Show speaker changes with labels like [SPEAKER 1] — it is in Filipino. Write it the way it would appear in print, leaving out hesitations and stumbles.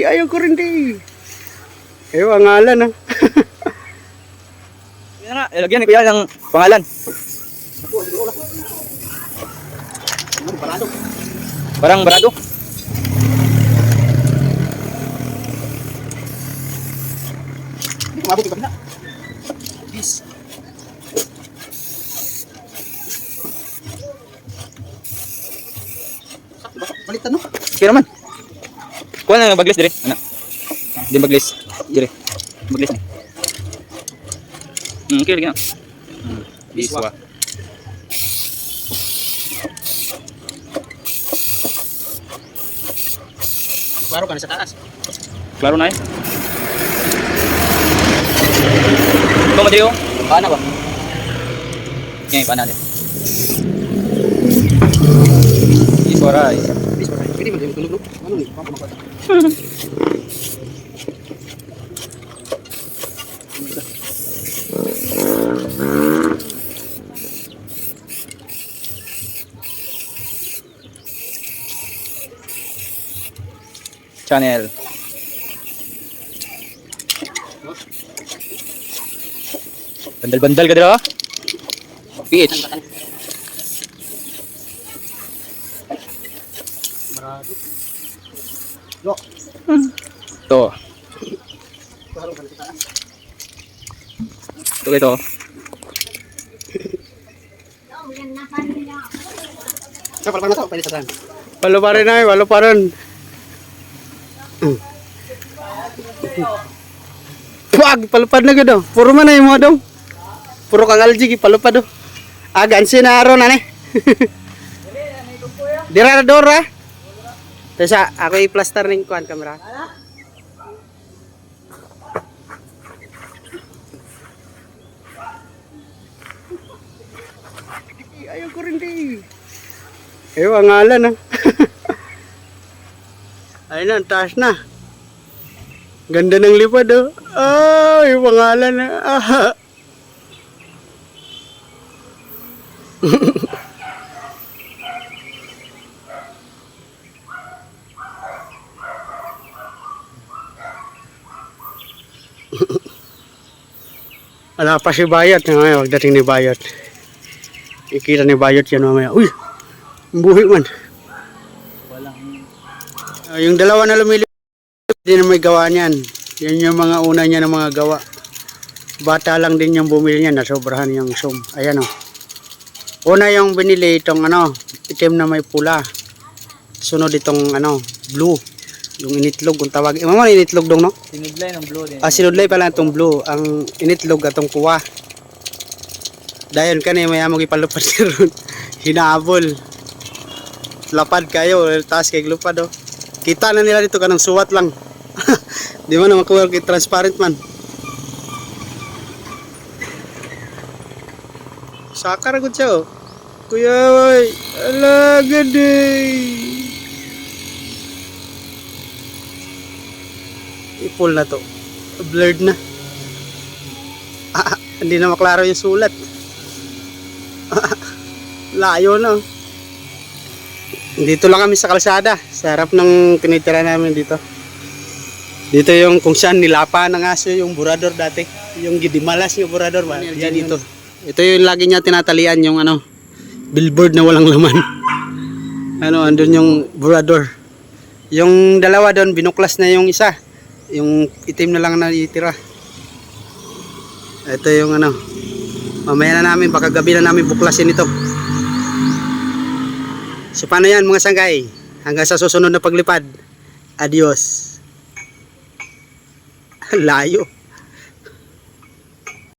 [SPEAKER 1] Ayaw ko rin di. Ayaw, ang ngalan ah.
[SPEAKER 2] Yan nga, ilagyan ni Kuya ng pangalan. Parang barado.
[SPEAKER 1] Mabot ka na. Yes. Balitan no.
[SPEAKER 2] Kaya naman. Kuha na baglis dire. Ano? Di baglis. Dire. Baglis ni. Okay, lagi na. Biswa.
[SPEAKER 1] Klaro ka na sa taas.
[SPEAKER 2] Klaro na eh. Ito mo diyo. Paano ba? Ngayon, paano natin? Biswa rice.
[SPEAKER 1] Pwede mo din tulog no? Ano ni? Pampamakot.
[SPEAKER 2] Channel. Bandal-bandal ka dito. PH.
[SPEAKER 1] Marado. Yo.
[SPEAKER 2] Ito.
[SPEAKER 1] Klaro ka na sa taas.
[SPEAKER 2] Ito ito.
[SPEAKER 1] Sa palpan na to, pwede sa taas.
[SPEAKER 3] Walo pa rin ay, walo pa rin. Wag, palupad na gado. Puro man ay mo dong. Puro kang algi, palupad do. Gansi na aron ane. Dira na dora. Tesa, ako i-plaster ning kuan kamera.
[SPEAKER 1] Ayaw ko rin di.
[SPEAKER 3] Ayaw, ang ngalan ah. Ayun na, taas na. Ganda ng lipad oh. Ay, pangalan na. Ah. Wala pa si Bayot. Ngayon, pagdating ni Bayot. Ikita ni Bayot yan mamaya. Uy, buhi man. Yung dalawa na lumili. Hindi na may gawa niyan. Yan yung mga una niya ng mga gawa. Bata lang din yung bumili niya. Nasobrahan yung sum. Ayan o. Una yung binili itong ano, itim na may pula. Sunod itong ano, blue. Yung initlog kung tawag. Mama, initlog dong no?
[SPEAKER 2] Sinudlay ng blue din.
[SPEAKER 3] Sinudlay pala itong blue. Ang initlog atong kuwa. Dayon ka na may amog ipalupad ron. Hinabol. Lapad kayo. Taas kay lupad o. Kita na nila dito kanang suwat lang. Di mo na makuha kay transparent man. Sakar agad siya oh. Kuya boy, ala gaday. Ipul na to. Blurred na. Hindi na maklaro yung sulat. Layo na. Dito lang kami sa kalsada. Sa harap ng tinitira namin dito. Dito yung kung saan nilapa ng aso yung burador dati. Yung gidimalas yung burador ba? Yan dito. Ito yung lagi niya tinatalian yung ano, billboard na walang laman. Ano, andun yung burador. Yung dalawa doon, binuklas na yung isa. Yung itim na lang na itira. Ito yung ano, mamaya na namin, baka gabi na namin buklasin ito. So paano yan mga sanggay? Hanggang sa susunod na paglipad. Adios. Layo.